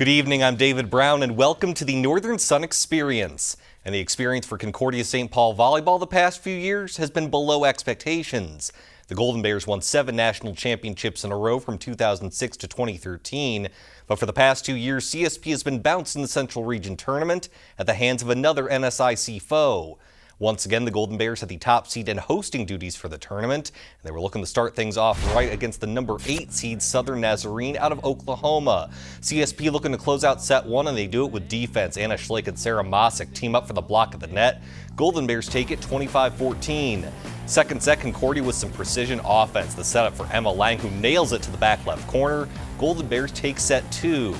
Good evening, I'm David Brown, and welcome to the Northern Sun Experience. And the experience for Concordia St. Paul volleyball the past few years has been below expectations. The Golden Bears won 7 national championships in a row from 2006 to 2013. But for the past 2 years, CSP has been bounced in the Central Region Tournament at the hands of another NSIC foe. Once again, the Golden Bears had the top seed and hosting duties for the tournament, and they were looking to start things off right against the number 8 seed Southern Nazarene out of Oklahoma. CSP looking to close out set 1, and they do it with defense. Anna Schlick and Sarah Mosick team up for the block of the net. Golden Bears take it 25-14. Second set, Concordia with some precision offense. The setup for Emma Lang, who nails it to the back left corner. Golden Bears take set 2.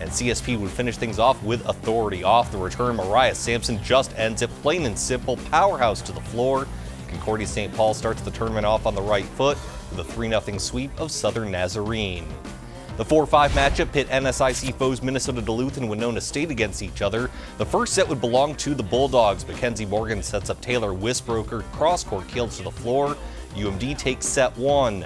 And CSP would finish things off with authority. Off the return, Mariah Sampson just ends it, plain and simple, powerhouse to the floor. Concordia St. Paul starts the tournament off on the right foot with a 3-0 sweep of Southern Nazarene. The 4-5 matchup pit NSIC foes Minnesota Duluth and Winona State against each other. The first set would belong to the Bulldogs. Mackenzie Morgan sets up Taylor Wisbroker, cross-court kills to the floor. UMD takes set 1.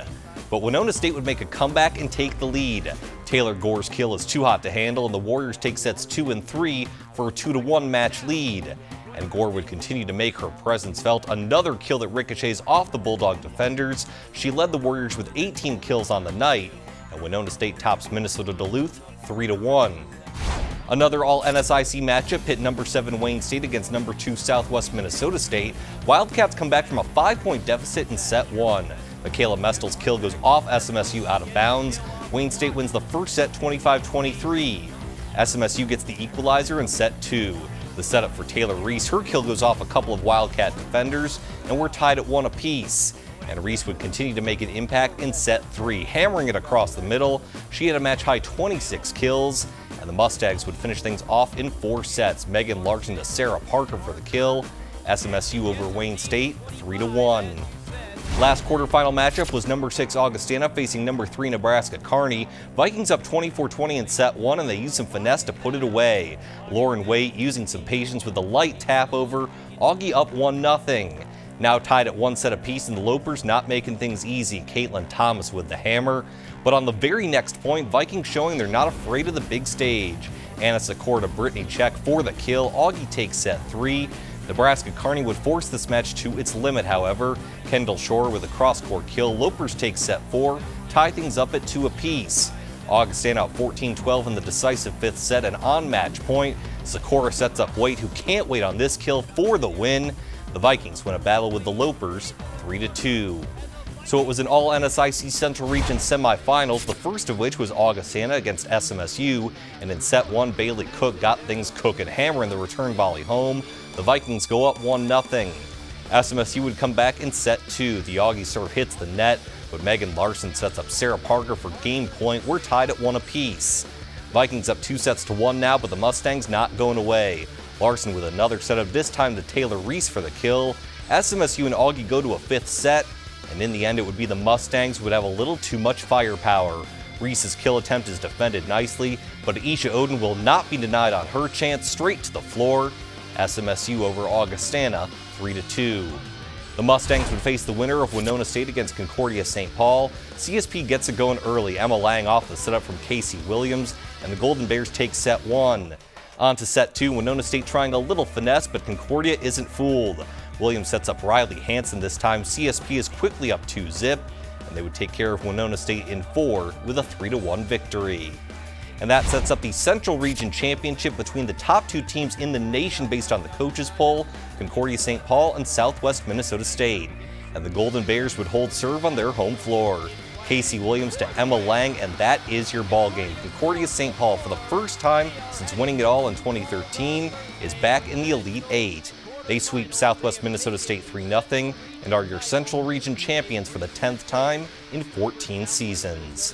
But Winona State would make a comeback and take the lead. Taylor Gore's kill is too hot to handle, and the Warriors take sets 2 and 3 for a 2-1 match lead. And Gore would continue to make her presence felt. Another kill that ricochets off the Bulldog defenders. She led the Warriors with 18 kills on the night, and Winona State tops Minnesota Duluth 3-1. Another all-NSIC matchup pit number 7 Wayne State against number 2 Southwest Minnesota State. Wildcats come back from a 5-point deficit in set 1. Michaela Mestel's kill goes off SMSU out of bounds. Wayne State wins the first set 25-23. SMSU gets the equalizer in set 2. The setup for Taylor Reese, her kill goes off a couple of Wildcat defenders, and we're tied at 1 apiece. And Reese would continue to make an impact in set 3, hammering it across the middle. She had a match-high 26 kills, and the Mustangs would finish things off in 4 sets. Megan Larson to Sarah Parker for the kill. SMSU over Wayne State 3-1. Last quarterfinal matchup was number 6 Augustana facing number 3 Nebraska Kearney. Vikings up 24-20 in set 1, and they used some finesse to put it away. Lauren Waite using some patience with a light tap over. Augie up 1-0. Now tied at 1 set apiece, and the Lopers not making things easy. Caitlin Thomas with the hammer. But on the very next point, Vikings showing they're not afraid of the big stage. Anna Sikora to Brittany Check for the kill. Augie takes set 3. Nebraska Kearney would force this match to its limit, however. Kendall Shore with a cross-court kill. Lopers take set 4, tie things up at 2 apiece. Augustana out 14-12 in the decisive 5th set, and on match point, Sikora sets up Waite, who can't wait on this kill for the win. The Vikings win a battle with the Lopers 3-2. So it was an all-NSIC Central Region semifinals, the first of which was Augustana against SMSU, and in set 1, Bailey Cook got things cooking, hammering the return volley home. The Vikings go up 1-0. SMSU would come back in set 2. The Augie serve hits the net, but Megan Larson sets up Sarah Parker for game point. We're tied at 1 apiece. Vikings up 2-1 now, but the Mustangs not going away. Larson with another setup, this time to Taylor Reese for the kill. SMSU and Augie go to a 5th set, and in the end it would be the Mustangs who would have a little too much firepower. Reese's kill attempt is defended nicely, but Aisha Oden will not be denied on her chance, straight to the floor. SMSU over Augustana 3-2. The Mustangs would face the winner of Winona State against Concordia St. Paul. CSP gets it going early. Emma Lang off the setup from Casey Williams, and the Golden Bears take set 1. On to set 2, Winona State trying a little finesse, but Concordia isn't fooled. Williams sets up Riley Hansen this time. CSP is quickly up 2-0, and they would take care of Winona State in 4 with a 3-1 victory. And that sets up the Central Region Championship between the top 2 teams in the nation based on the coaches poll, Concordia St. Paul and Southwest Minnesota State. And the Golden Bears would hold serve on their home floor. Casey Williams to Emma Lang, and that is your ball game. Concordia St. Paul, for the first time since winning it all in 2013, is back in the Elite 8. They sweep Southwest Minnesota State 3-0 and are your Central Region champions for the 10th time in 14 seasons.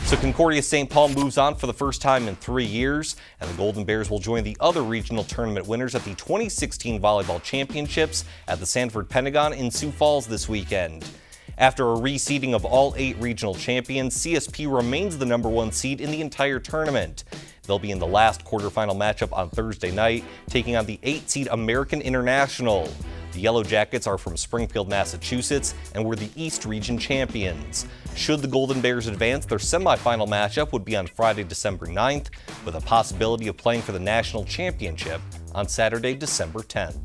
So Concordia St. Paul moves on for the first time in 3 years, and the Golden Bears will join the other regional tournament winners at the 2016 Volleyball Championships at the Sanford Pentagon in Sioux Falls this weekend. After a reseeding of all 8 regional champions, CSP remains the number 1 seed in the entire tournament. They'll be in the last quarterfinal matchup on Thursday night, taking on the 8 seed American International. The Yellow Jackets are from Springfield, Massachusetts, and were the East Region champions. Should the Golden Bears advance, their semifinal matchup would be on Friday, December 9th, with a possibility of playing for the national championship on Saturday, December 10th.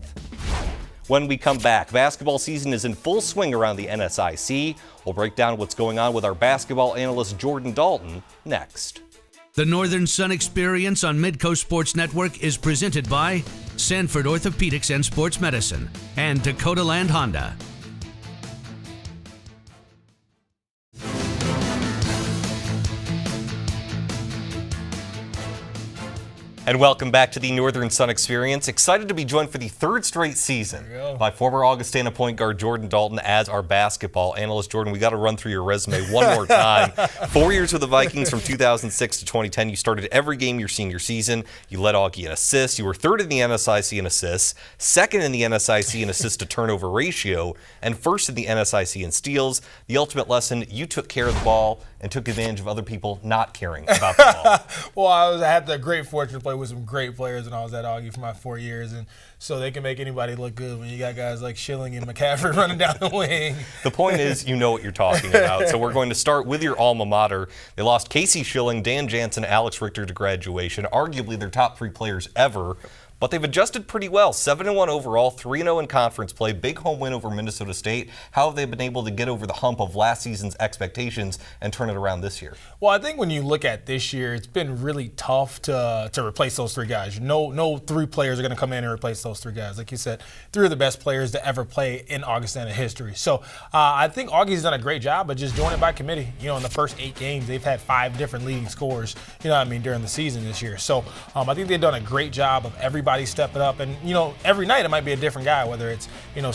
When we come back, basketball season is in full swing around the NSIC. We'll break down what's going on with our basketball analyst Jordan Dalton next. The Northern Sun Experience on Midcoast Sports Network is presented by Sanford Orthopedics and Sports Medicine and Dakota Land Honda. And welcome back to the Northern Sun Experience. Excited to be joined for the third straight season by former Augustana point guard Jordan Dalton as our basketball analyst. Jordan, we got to run through your resume one more time. 4 years with the Vikings from 2006 to 2010. You started every game your senior season. You led Augie in assists. You were third in the NSIC in assists, second in the NSIC in assist to turnover ratio, and first in the NSIC in steals. The ultimate lesson, you took care of the ball and took advantage of other people not caring about the ball. Well, I had the great fortune to play with some great players when I was at Augie for my 4 years, and so they can make anybody look good when you got guys like Schilling and McCaffrey running down the wing. The point is, you know what you're talking about. So we're going to start with your alma mater. They lost Casey Schilling, Dan Jansen, Alex Richter to graduation, arguably their top three players ever. But they've adjusted pretty well. 7-1 overall, 3-0 in conference play, big home win over Minnesota State. How have they been able to get over the hump of last season's expectations and turn it around this year? Well, I think when you look at this year, it's been really tough to replace those three guys. No three players are going to come in and replace those three guys. Like you said, three of the best players to ever play in Augustana history. So I think Augie's done a great job of just doing it by committee. You know, in the first 8 games, they've had 5 different leading scorers, during the season this year. So I think they've done a great job of everybody stepping up. And, every night it might be a different guy, whether it's,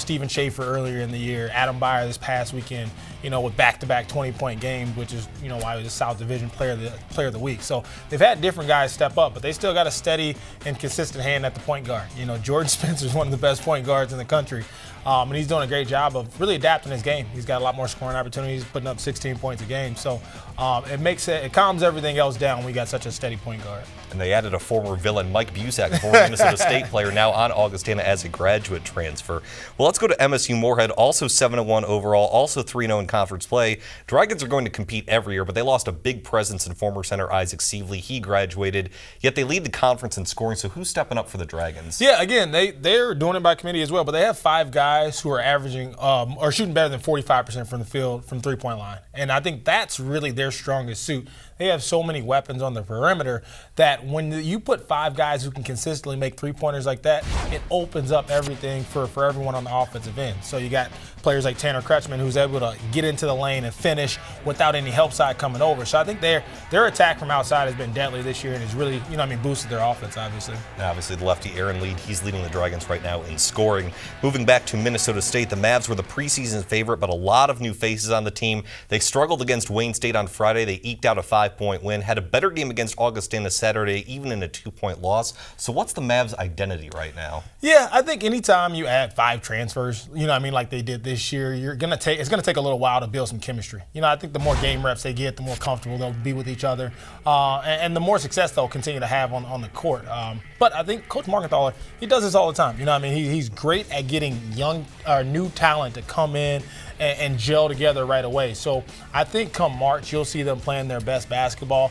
Steven Schaefer earlier in the year, Adam Byer this past weekend, with back-to-back 20-point games, which is, why he was the South Division Player of the Week. So they've had different guys step up, but they still got a steady and consistent hand at the point guard. Jordan Spencer is one of the best point guards in the country, and he's doing a great job of really adapting his game. He's got a lot more scoring opportunities, putting up 16 points a game. So it calms everything else down when we got such a steady point guard. And they added a former villain, Mike Busak, former Minnesota State player, now on Augustana as a graduate transfer. Well, let's go to MSU Moorhead, also 7-1 overall, also 3-0 in conference play. Dragons are going to compete every year, but they lost a big presence in former center Isaac Sievely. He graduated, yet they lead the conference in scoring. So who's stepping up for the Dragons? Yeah, again, they're doing it by committee as well, but they have 5 guys who are averaging or shooting better than 45% from the field from three-point line. And I think that's really their strongest suit. They have so many weapons on the perimeter that when you put 5 guys who can consistently make three-pointers like that, it opens up everything for everyone on the offensive end. So you got players like Tanner Kretschmann who's able to get into the lane and finish without any help side coming over. So I think their attack from outside has been deadly this year and has really, boosted their offense, obviously. Now, obviously, the lefty Aaron Lead, he's leading the Dragons right now in scoring. Moving back to Minnesota State, the Mavs were the preseason favorite, but a lot of new faces on the team. They struggled against Wayne State on Friday. They eked out a 5-point win, had a better game against Augustana Saturday, even in a 2-point loss. So what's the Mavs' identity right now? Yeah, I think anytime you add 5 transfers, like they did this year, it's gonna take a little while to build some chemistry. I think the more game reps they get, the more comfortable they'll be with each other, and the more success they'll continue to have on the court. But I think Coach Markenthaler, he does this all the time. He's great at getting new talent to come in and gel together right away. So I think come March, you'll see them playing their best basketball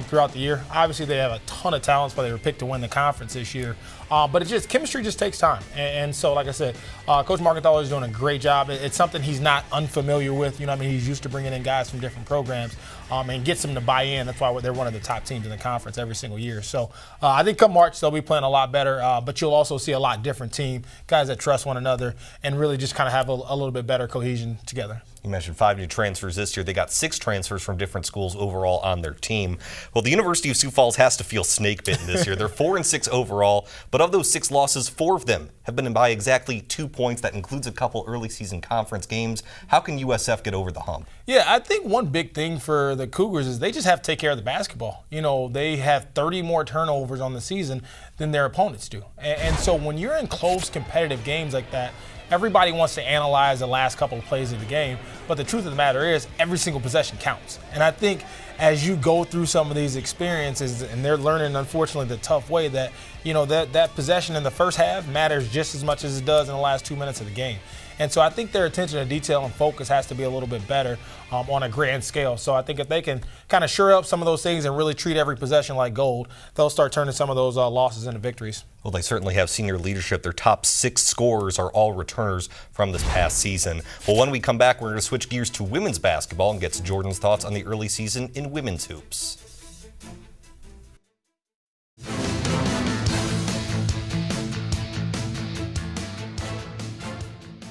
throughout the year. Obviously, they have a ton of talents, but they were picked to win the conference this year. But chemistry just takes time. And so, like I said, Coach Markenthaler is doing a great job. It's something he's not unfamiliar with. He's used to bringing in guys from different programs and gets them to buy in. That's why they're one of the top teams in the conference every single year. So I think come March, they'll be playing a lot better. But you'll also see a lot different team, guys that trust one another and really just kind of have a little bit better cohesion together. You mentioned 5 new transfers this year. They got 6 transfers from different schools overall on their team. Well, the University of Sioux Falls has to feel snake bitten this year. They're 4-6 overall, but of those 6 losses, 4 of them have been by exactly 2 points. That includes a couple early season conference games. How can USF get over the hump? Yeah, I think one big thing for the Cougars is they just have to take care of the basketball. They have 30 more turnovers on the season than their opponents do. And so when you're in close competitive games like that, everybody wants to analyze the last couple of plays of the game, But the truth of the matter is every single possession counts. And I think as you go through some of these experiences, and they're learning, unfortunately, the tough way that, that possession in the first half matters just as much as it does in the last 2 minutes of the game. And so I think their attention to detail and focus has to be a little bit better on a grand scale. So I think if they can kind of shore up some of those things and really treat every possession like gold, they'll start turning some of those losses into victories. Well, they certainly have senior leadership. Their top 6 scorers are all returners from this past season. Well, when we come back, we're going to switch gears to women's basketball and get to Jordan's thoughts on the early season in women's hoops.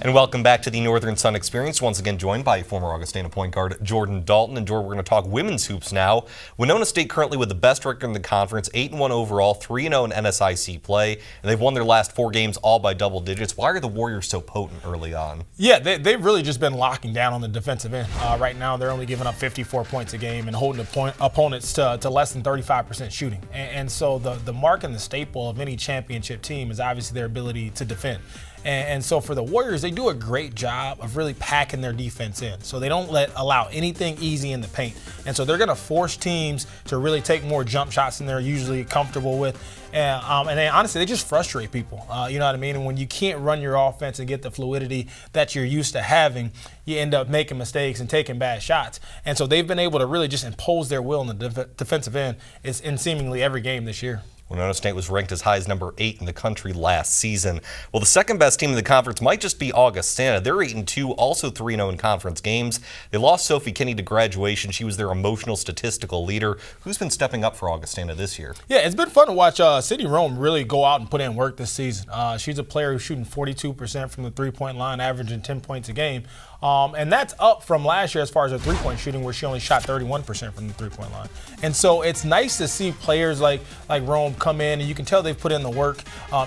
And welcome back to the Northern Sun Experience. Once again joined by former Augustana point guard Jordan Dalton. And Jordan, we're going to talk women's hoops now. Winona State currently with the best record in the conference, 8-1 overall, 3-0 in NSIC play. And they've won their last 4 games all by double digits. Why are the Warriors so potent early on? Yeah, they've really just been locking down on the defensive end. Right now they're only giving up 54 points a game and holding opponents to less than 35% shooting. And so the mark and the staple of any championship team is obviously their ability to defend. And so for the Warriors, they do a great job of really packing their defense in. So they don't allow anything easy in the paint. And so they're going to force teams to really take more jump shots than they're usually comfortable with. And then honestly, they just frustrate people. You know what I mean? And when you can't run your offense and get the fluidity that you're used to having, you end up making mistakes and taking bad shots. And so they've been able to really just impose their will in the defensive end in seemingly every game this year. Winona State was ranked as high as number 8 in the country last season. Well, the second best team in the conference might just be Augustana. They're 8-2, also 3-0 in conference games. They lost Sophie Kinney to graduation. She was their emotional statistical leader. Who's been stepping up for Augustana this year? Yeah, it's been fun to watch City Rome really go out and put in work this season. She's a player who's shooting 42% from the three-point line, averaging 10 points a game. And that's up from last year as far as her three-point shooting, where she only shot 31% from the three-point line. And so it's nice to see players like Rome come in, and you can tell they've put in the work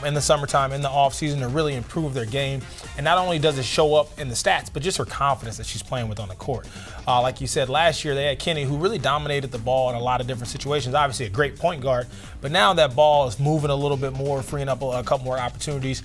in the summertime, in the offseason, to really improve their game. And not only does it show up in the stats, but just her confidence that she's playing with on the court. Like you said, last year they had Kinney, who really dominated the ball in a lot of different situations. Obviously a great point guard, but now that ball is moving a little bit more, freeing up a couple more opportunities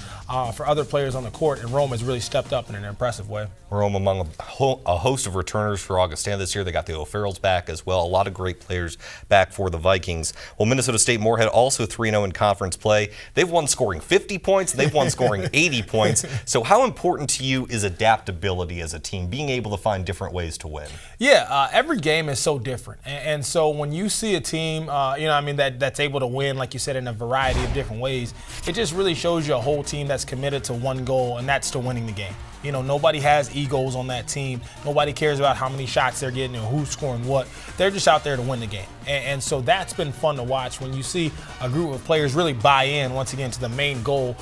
for other players on the court, and Rome has really stepped up in an impressive way. Rome among a host of returners for Augustana this year. They got the O'Farrells back as well. A lot of great players back for the Vikings. Well, Minnesota State Moorhead also 3-0 in conference play. They've won scoring 50 points. They've won scoring 80 points. So how important to you is adaptability as a team, being able to find different ways to win? Yeah, every game is so different. And so when you see a team, that's able to win, like you said, in a variety of different ways, it just really shows you a whole team that's committed to one goal, and that's to winning the game. Nobody has egos on that team. Nobody cares about how many shots they're getting or who's scoring what. They're just out there to win the game. And so that's been fun to watch when you see a group of players really buy in, once again, to the main goal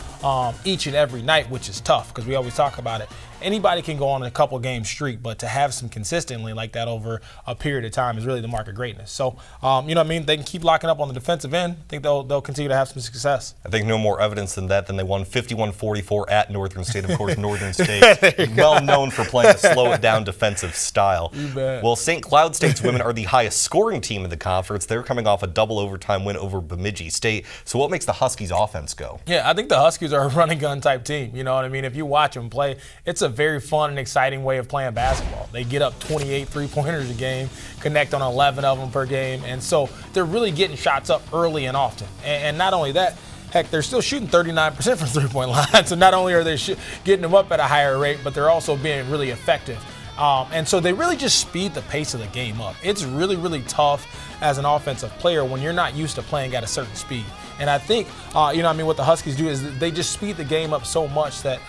each and every night, which is tough because we always talk about it. Anybody can go on a couple game streak, but to have some consistently like that over a period of time is really the mark of greatness. So, they can keep locking up on the defensive end. I think they'll continue to have some success. I think no more evidence than that than they won 51-44 at Northern State. Of course, Northern State, well known for playing a slow-it-down defensive style. You bet. Well, St. Cloud State's women are the highest scoring team in the conference. They're coming off a double overtime win over Bemidji State. So what makes the Huskies offense go? Yeah, I think the Huskies are a running gun type team. You know what I mean? If you watch them play, it's a very fun and exciting way of playing basketball. They get up 28 three-pointers a game, connect on 11 of them per game, and so they're really getting shots up early and often. And not only that, heck, they're still shooting 39% from three-point line. So not only are they getting them up at a higher rate, but they're also being really effective. And so they really just speed the pace of the game up. It's really, really tough as an offensive player when you're not used to playing at a certain speed. And I think, what the Huskies do is they just speed the game up so much that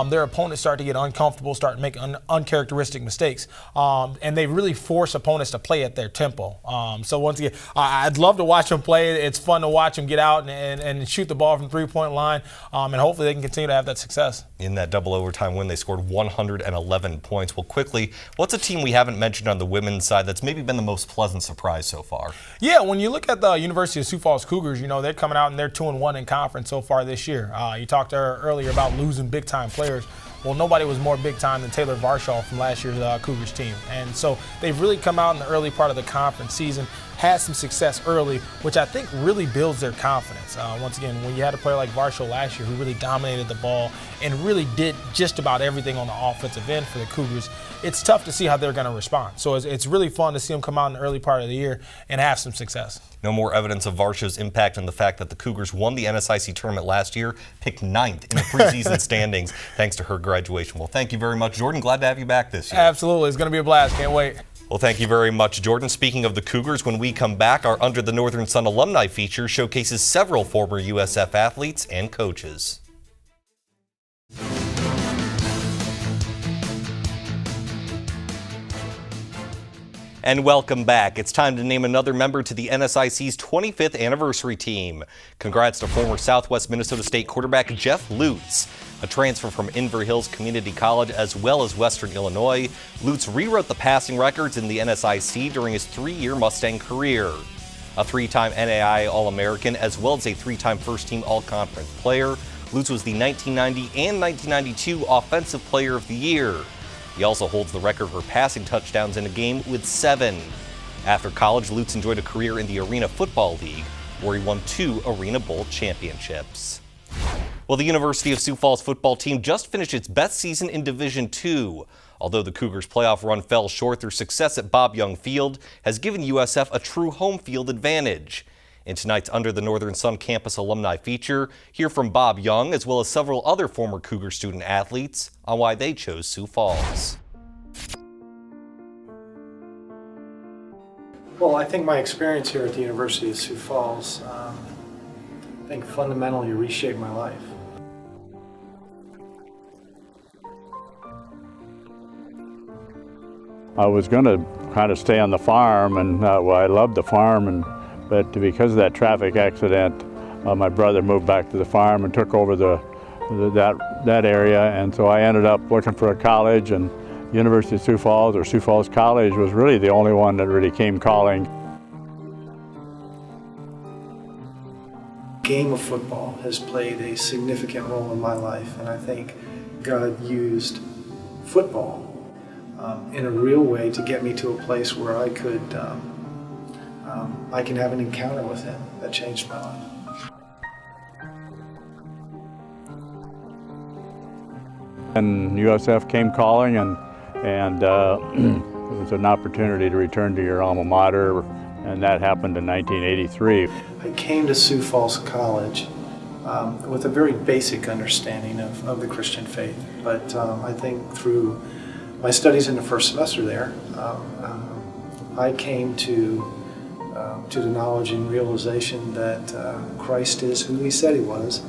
their opponents start to get uncomfortable, start making uncharacteristic mistakes. And they really force opponents to play at their tempo. So once again, I'd love to watch them play. It's fun to watch them get out and shoot the ball from three-point line. And hopefully they can continue to have that success. In that double overtime win, they scored 111 points. Well, quickly, what's a team we haven't mentioned on the women's side that's maybe been the most pleasant surprise so far? Yeah, when you look at the University of Sioux Falls Cougars, they're coming out and they're 2-1 in conference so far this year. You talked to her earlier about losing big-time players. Well, nobody was more big-time than Taylor Varshaw from last year's Cougars team. And so they've really come out in the early part of the conference season, had some success early, which I think really builds their confidence. Once again, when you had a player like Varsho last year who really dominated the ball and really did just about everything on the offensive end for the Cougars, it's tough to see how they're going to respond. So it's really fun to see them come out in the early part of the year and have some success. No more evidence of Varsho's impact on the fact that the Cougars won the NSIC tournament last year, picked 9th in the preseason standings thanks to her graduation. Well, thank you very much, Jordan. Glad to have you back this year. Absolutely. It's going to be a blast. Can't wait. Well, thank you very much, Jordan. Speaking of the Cougars, when we come back, our Under the Northern Sun Alumni Feature showcases several former USF athletes and coaches. And welcome back. It's time to name another member to the NSIC's 25th anniversary team. Congrats to former Southwest Minnesota State quarterback Jeff Lutz. A transfer from Inver Hills Community College as well as Western Illinois, Lutz rewrote the passing records in the NSIC during his 3-year Mustang career. A 3-time NAIA All-American as well as a 3-time first-team All-Conference player, Lutz was the 1990 and 1992 Offensive Player of the Year. He also holds the record for passing touchdowns in a game with 7. After college, Lutz enjoyed a career in the Arena Football League, where he won 2 Arena Bowl championships. Well, the University of Sioux Falls football team just finished its best season in Division II. Although the Cougars' playoff run fell short, their success at Bob Young Field has given USF a true home field advantage. In tonight's Under the Northern Sun Campus Alumni Feature, hear from Bob Young as well as several other former Cougar student athletes on why they chose Sioux Falls. Well, I think my experience here at the University of Sioux Falls, I think fundamentally reshaped my life. I was going to kind of stay on the farm, and well, I loved the farm, but because of that traffic accident, my brother moved back to the farm and took over that area, and so I ended up looking for a college, and University of Sioux Falls, or Sioux Falls College, was really the only one that really came calling. The game of football has played a significant role in my life, and I think God used football in a real way to get me to a place where I could I can have an encounter with Him that changed my life. And USF came calling, and it was an opportunity to return to your alma mater, and that happened in 1983. I came to Sioux Falls College with a very basic understanding of the Christian faith, but I think through my studies in the first semester there, I came to the knowledge and realization that Christ is who He said He was.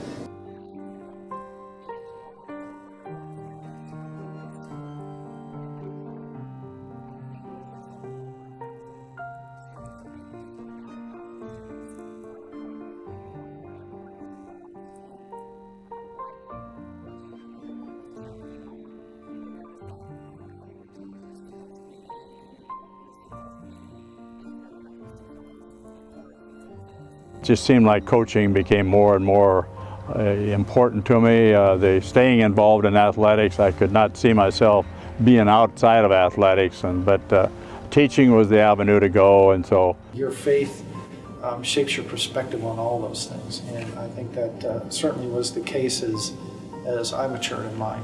It just seemed like coaching became more and more important to me. The staying involved in athletics, I could not see myself being outside of athletics, but teaching was the avenue to go, and so. Your faith shapes your perspective on all those things, and I think that certainly was the case as I matured in mine.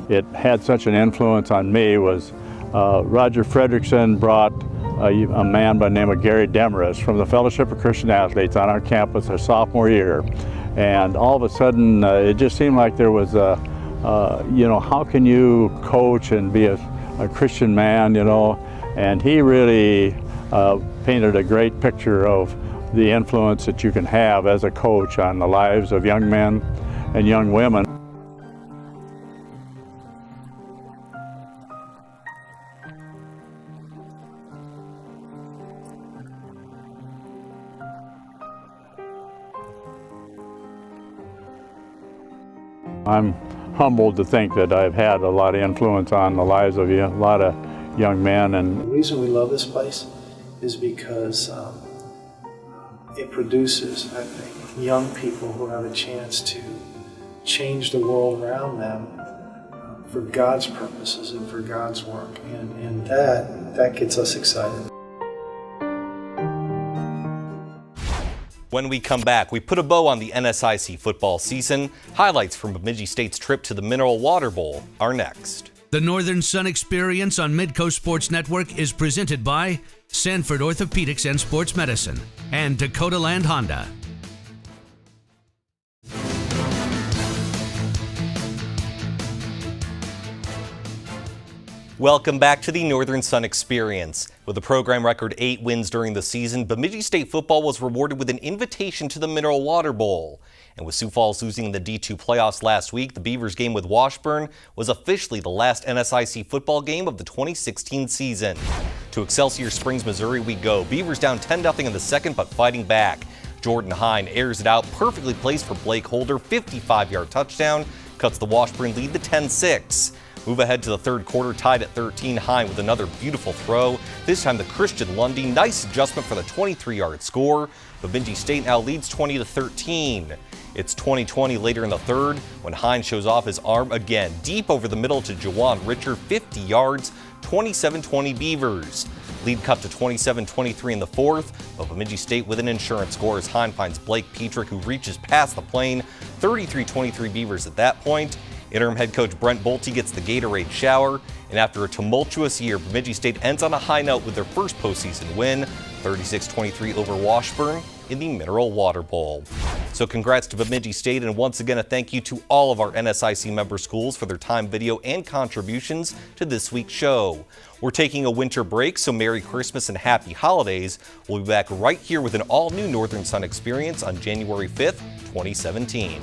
It had such an influence on me was Roger Fredrickson brought a man by the name of Gary Demarest from the Fellowship of Christian Athletes on our campus their sophomore year. And all of a sudden, it just seemed like there was how can you coach and be a Christian man, And he really painted a great picture of the influence that you can have as a coach on the lives of young men and young women. I'm humbled to think that I've had a lot of influence on the lives of a lot of young men. And the reason we love this place is because it produces, I think, young people who have a chance to change the world around them for God's purposes and for God's work, and that gets us excited. When we come back, we put a bow on the NSIC football season. Highlights from Bemidji State's trip to the Mineral Water Bowl are next. The Northern Sun Experience on Midcoast Sports Network is presented by Sanford Orthopedics and Sports Medicine and Dakota Land Honda. Welcome back to the Northern Sun Experience. With a program record 8 wins during the season, Bemidji State football was rewarded with an invitation to the Mineral Water Bowl. And with Sioux Falls losing the D2 playoffs last week, the Beavers game with Washburn was officially the last NSIC football game of the 2016 season. To Excelsior Springs, Missouri we go. Beavers down 10-0 in the second, but fighting back. Jordan Hine airs it out, perfectly placed for Blake Holder, 55-yard touchdown, cuts the Washburn lead to 10-6. Move ahead to the third quarter, tied at 13. Hine with another beautiful throw. This time the Christian Lundy. Nice adjustment for the 23-yard score. Bemidji State now leads 20-13. It's 20-20 later in the third when Hine shows off his arm again. Deep over the middle to Jawan Richard, 50 yards, 27-20 Beavers. Lead cut to 27-23 in the fourth, but Bemidji State with an insurance score as Hine finds Blake Petrick, who reaches past the plane. 33-23 Beavers at that point. Interim head coach Brent Bolte gets the Gatorade shower, and after a tumultuous year, Bemidji State ends on a high note with their first postseason win, 36-23 over Washburn in the Mineral Water Bowl. So congrats to Bemidji State, and once again a thank you to all of our NSIC member schools for their time, video, and contributions to this week's show. We're taking a winter break, so Merry Christmas and Happy Holidays. We'll be back right here with an all-new Northern Sun Experience on January 5th, 2017.